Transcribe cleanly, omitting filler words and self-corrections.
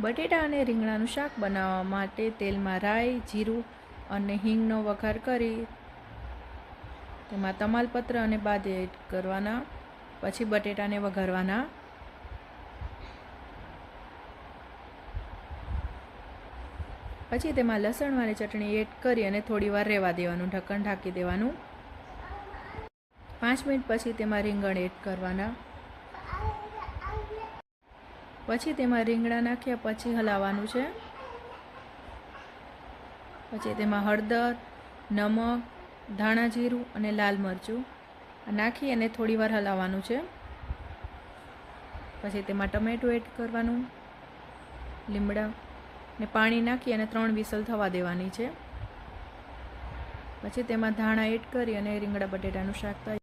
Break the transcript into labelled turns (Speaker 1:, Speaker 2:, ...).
Speaker 1: બટેટા અને રીંગણાનું શાક બનાવવા માટે તેલમાં રાઈ, જીરું અને હિંગનો વઘાર કરી તેમાં તમાલપત્ર અને બાદ એડ કરવાના. પછી બટેટાને વઘારવાના. પછી તેમાં લસણવાળી ચટણી એડ કરી અને થોડી વાર રહેવા દેવાનું, ઢક્કણ ઢાંકી દેવાનું. 5 મિનિટ પછી તેમાં રીંગણ એડ કરવાના. પછી તેમાં રીંગણા નાખ્યા પછી હલાવવાનું છે. પછી તેમાં હળદર, નમક, ધાણા જીરું અને લાલ મરચું નાખી અને થોડી વાર હલાવવાનું છે. પછી તેમાં ટમેટું એડ કરવાનું, લીમડા ને પાણી નાખી અને 3 વિસલ થવા દેવાની છે. પછી તેમાં ધાણા એડ કરી અને રીંગણા બટેટાનું શાક તૈયાર.